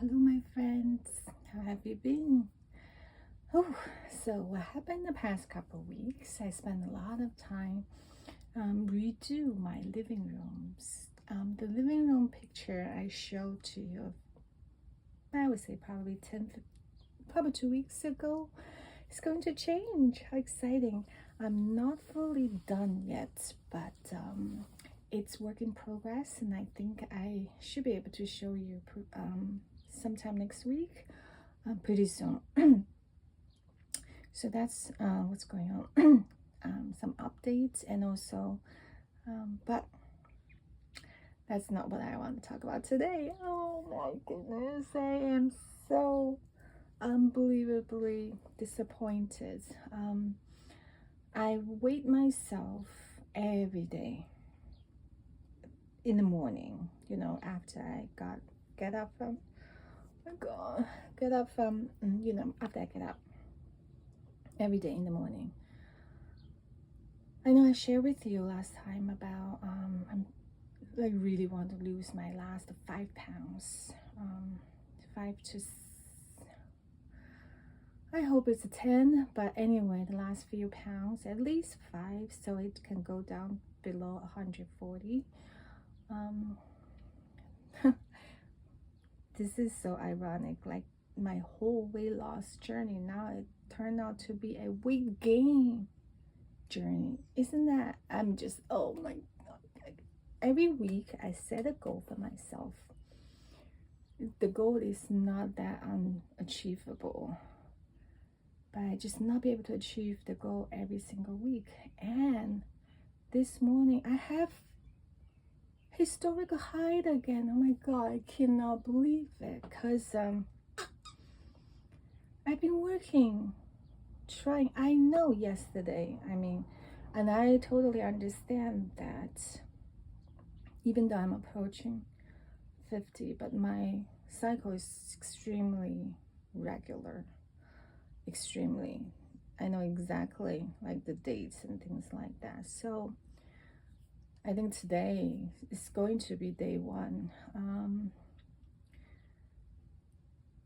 Hello, my friends. How have you been? Oh, so what happened the past couple of weeks? I spent a lot of time redo my living rooms. The living room picture I showed to you, I would say probably probably 2 weeks ago. It's going to change. How exciting! I'm not fully done yet, but it's work in progress, and I think I should be able to show you sometime next week, pretty soon. So that's what's going on. Some updates, and also, but that's not what I want to talk about today. Oh my goodness, I am so unbelievably disappointed. I wait myself every day in the morning, after I get up from, oh my God, get up from, after I get up every day in the morning. I know I shared with you last time about I really want to lose my last 5 pounds, 5 to I hope it's a 10, but anyway, the last few pounds, at least 5, so it can go down below 140. This is so ironic, like my whole weight loss journey, now it turned out to be a weight gain journey. Isn't that, I'm just, oh my God. Every week I set a goal for myself. The goal is not that unachievable, but I just not be able to achieve the goal every single week. And this morning I have historical high again. Oh my God, I cannot believe it, because I've been working, trying. I know yesterday, and I totally understand that even though I'm approaching 50, but my cycle is extremely regular. Extremely. I know exactly like the dates and things like that. So I think today is going to be day one.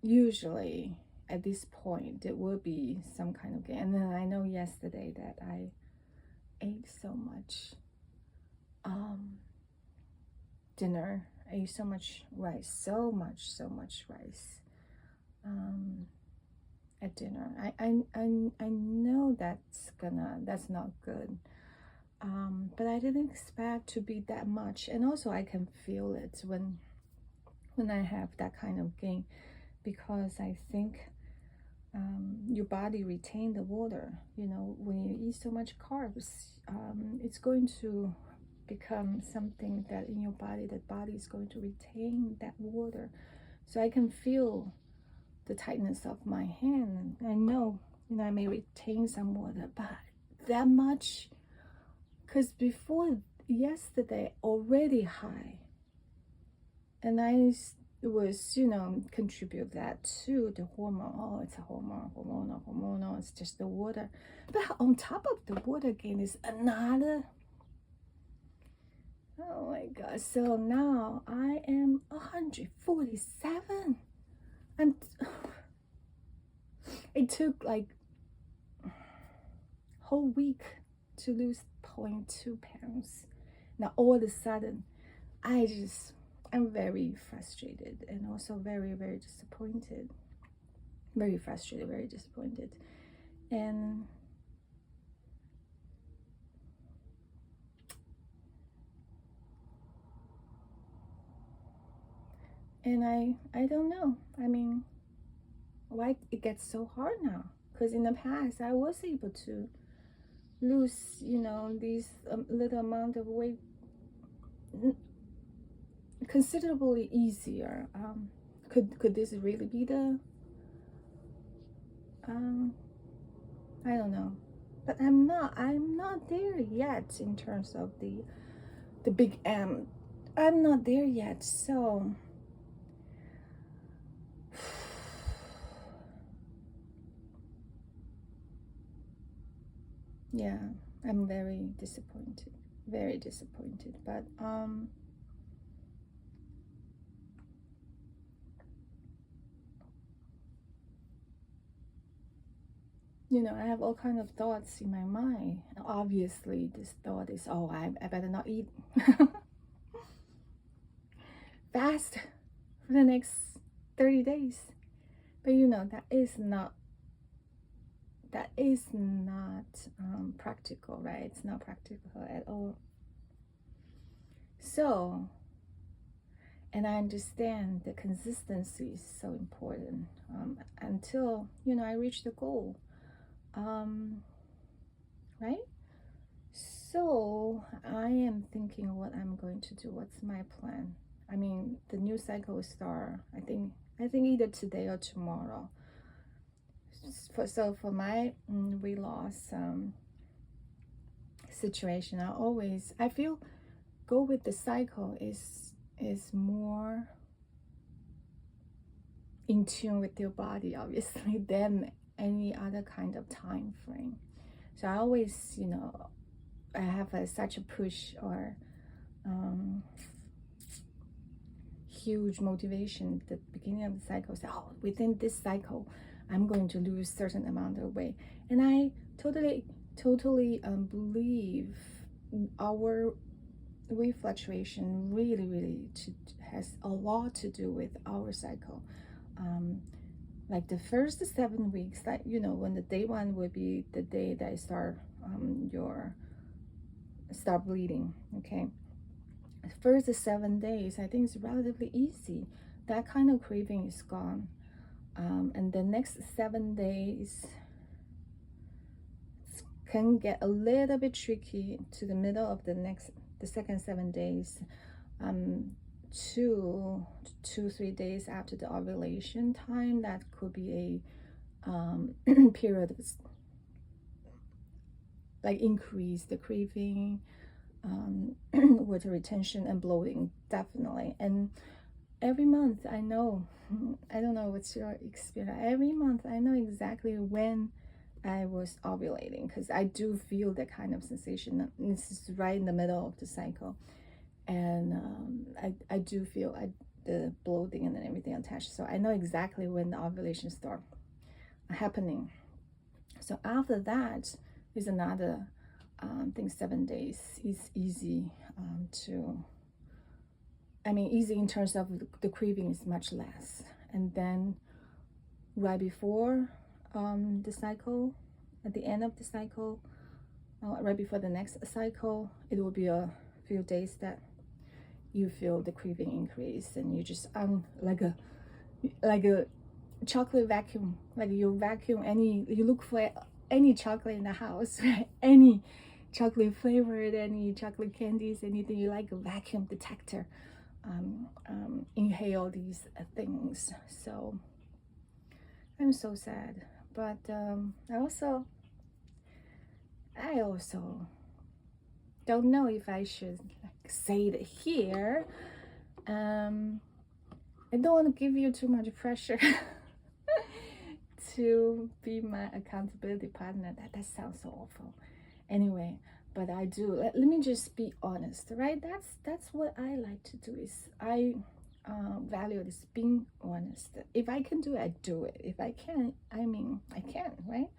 Usually at this point there will be some kind of game. And then I know yesterday that I ate so much dinner. I ate so much rice, so much rice at dinner. I know that's not good. But I didn't expect to be that much, and also I can feel it when I have that kind of gain, because I think your body retain the water. When you eat so much carbs, it's going to become something that in your body, that body is going to retain that water. So I can feel the tightness of my hand. I know, I may retain some water, but that much, because before yesterday already high, and I was contribute that to the hormone. Oh, it's a hormonal, it's just the water. But on top of the water gain is another, oh my God. So now I am 147, and it took like whole week to lose 0.2 pounds. Now all of a sudden I'm very frustrated, and also very disappointed. Very frustrated, very disappointed. And I don't know. Why it gets so hard now? Because in the past I was able to lose, these little amount of weight considerably easier. Could this really be the I don't know, but I'm not there yet in terms of the big M. I'm not there yet. So yeah, I'm very disappointed, but I have all kind of thoughts in my mind. Obviously, this thought is, oh, I better not eat fast for the next 30 days. But that is not practical, right? It's not practical at all. So, and I understand the consistency is so important until, I reach the goal. Right? So I am thinking what I'm going to do. What's my plan? I mean, the new cycle will start, I think either today or tomorrow. So for my weight loss situation, I feel go with the cycle is more in tune with your body, obviously, than any other kind of time frame. So I always, I have such a push or huge motivation at the beginning of the cycle. Say, oh, within this cycle, I'm going to lose certain amount of weight. And I totally believe our weight fluctuation really has a lot to do with our cycle. Like the first 7 weeks, like when the day one will be the day that I start start bleeding. Okay, the first 7 days I think it's relatively easy. That kind of craving is gone, and the next 7 days can get a little bit tricky to the middle of the second 7 days. 2-3 days after the ovulation time, that could be a period of like increase the craving, water retention and bloating, definitely. And every month I know, I don't know what's your experience, every month I know exactly when I was ovulating, because I do feel that kind of sensation. This is right in the middle of the cycle. And I do feel the bloating and everything attached. So I know exactly when the ovulation start happening. So after that is another I think 7 days is easy easy in terms of the craving is much less. And then right before the cycle, at the end of the cycle, right before the next cycle, it will be a few days that you feel the craving increase, and you just like a chocolate vacuum, like you vacuum you look for any chocolate in the house, right? Any chocolate flavored, any chocolate candies, anything you like, a vacuum detector, inhale these things. So I'm so sad, but I also don't know if I should say it here. I don't want to give you too much pressure to be my accountability partner. That sounds so awful. Anyway, but I do. Let me just be honest, right? That's what I like to do. Is I value this being honest. If I can do it, I do it. If I can't, I can, right?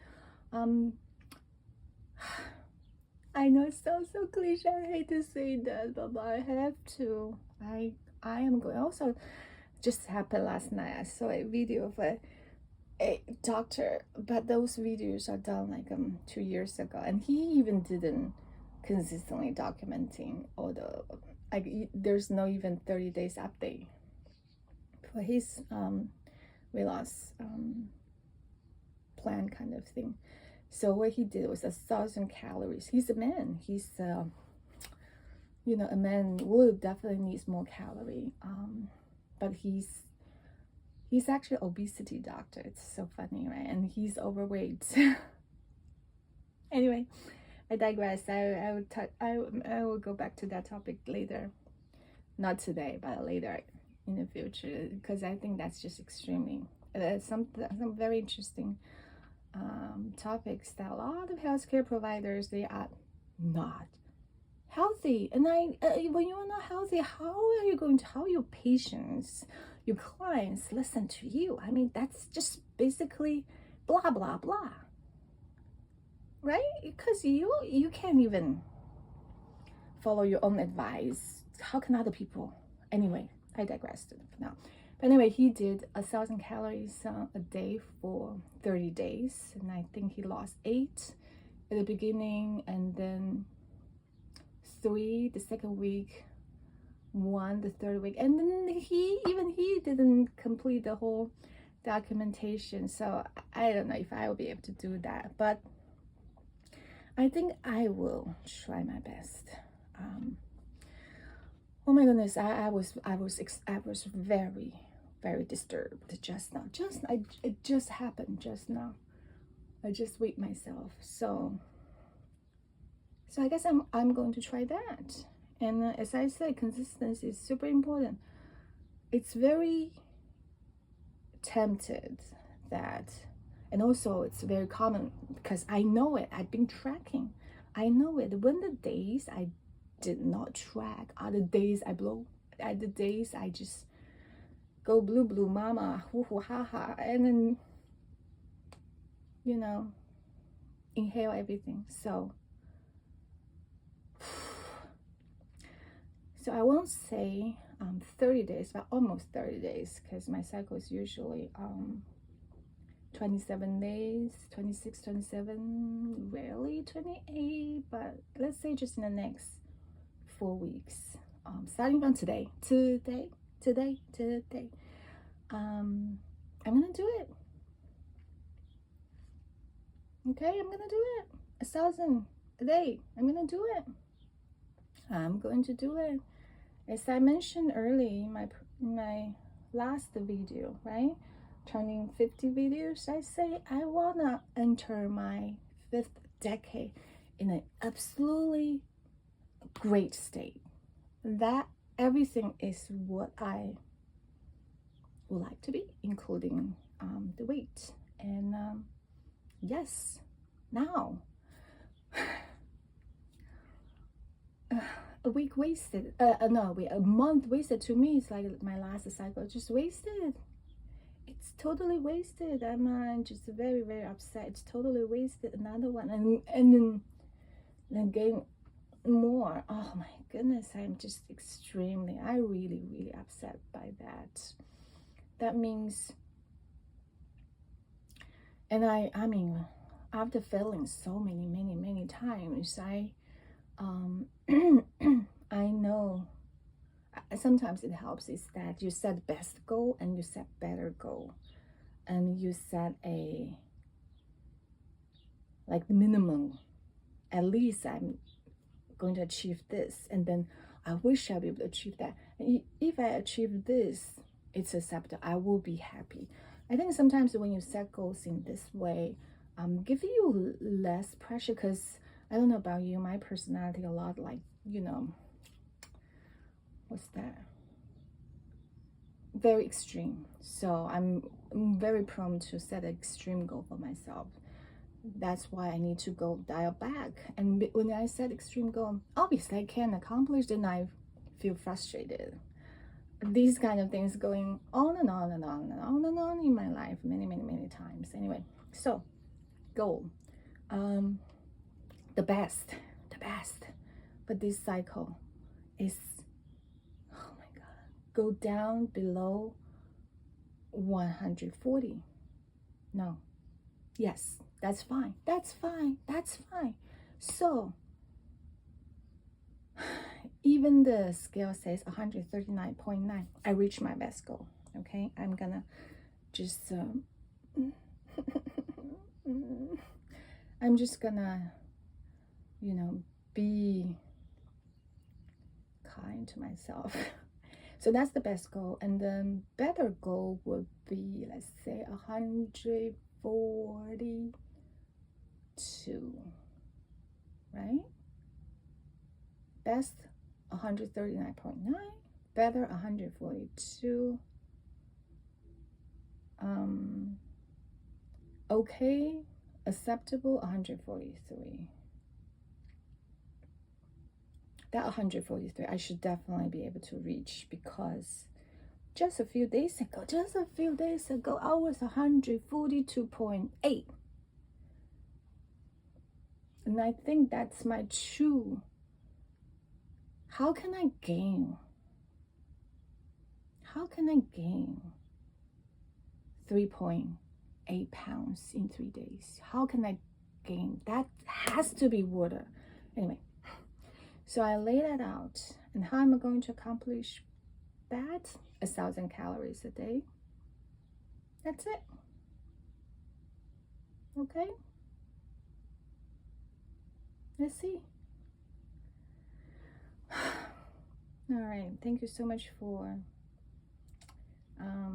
I know it sounds so cliche. I hate to say that, but I have to. I am going. Also, just happened last night. I saw a video of a doctor, but those videos are done like 2 years ago, and he even didn't consistently documenting all the there's no even 30 days update for his weight loss plan kind of thing. So what he did was 1,000 calories. He's a man. He's a man would definitely needs more calorie. But he's actually obesity doctor. It's so funny, right? And he's overweight. Anyway, I digress. I will go back to that topic later. Not today, but later in the future, because I think that's just extremely some very interesting topics that a lot of healthcare providers, they are not healthy. And when you are not healthy, how your patients, your clients listen to you? I mean, that's just basically blah blah blah. right? Because you can't even follow your own advice. How can other people? Anyway, I digressed for now. But anyway, he did 1,000 calories a day for 30 days, and I think he lost 8 at the beginning, and then 3 the second week, 1 the third week, and then he didn't complete the whole documentation. So I don't know if I will be able to do that, but I think I will try my best. Oh my goodness, I was very, very disturbed just now. It just happened just now. I just weighed myself. So I guess I'm going to try that. And as I said, consistency is super important. It's very tempted that, and also it's very common because I know it. I've been tracking. I know it. When the days I did not track are the days I blow, are the days I just go blue mama, hoo hoo ha ha, and then, you know, inhale everything. So I won't say 30 days, but almost 30 days, because my cycle is usually 27 days, 26, 27, rarely 28, but let's say just in the next 4 weeks, starting from today, I'm gonna do it. Okay, I'm gonna do it. 1,000 a day. I'm gonna do it. I'm going to do it. As I mentioned earlier in my last video, right? Turning 50 videos, I say I wanna enter my 5th decade in an absolutely great state. That everything is what I would like to be, including the weight. And yes, now a week wasted. No, wait, a month wasted to me is like my last cycle just wasted. It's totally wasted. I'm just very, very upset. It's totally wasted. Another one, and then gain more. Oh my goodness, I'm just I really, really upset by that. That means, and I mean, after failing so many times, I I know sometimes it helps is that you set best goal and you set better goal, and you set a like the minimum. At least I'm going to achieve this, and then I wish I'll be able to achieve that. And if I achieve this, it's acceptable. I will be happy. I think sometimes when you set goals in this way, give you less pressure, because I don't know about you, my personality a lot like, you know, what's that? Very extreme. So I'm very prone to set an extreme goal for myself. That's why I need to go dial back. And when I set extreme goal, obviously I can accomplish, then I feel frustrated. These kind of things going on and on and on and on and on in my life many times. Anyway, so goal. The best. But this cycle is, oh my God, go down below 140. No. Yes, that's fine. So even the scale says 139.9. I reached my best goal. Okay, I'm gonna just I'm just gonna, you know, be kind to myself. So that's the best goal, and then better goal would be, let's say, 142, right? Best 139.9, better 142. Okay, acceptable 143. That 143 I should definitely be able to reach, because just a few days ago I was 142.8. And I think that's my true. How can I gain? How can I gain 3.8 pounds in 3 days? How can I gain? That has to be water. Anyway, so I lay that out. And how am I going to accomplish that? 1,000 calories a day. That's it. Okay? Let's see. All right. Thank you so much for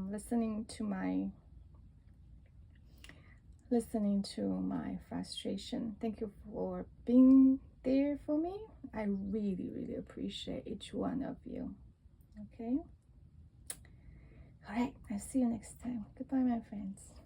listening to my frustration. Thank you for being there for me. I really, really appreciate each one of you. Okay? All right. I'll see you next time. Goodbye, my friends.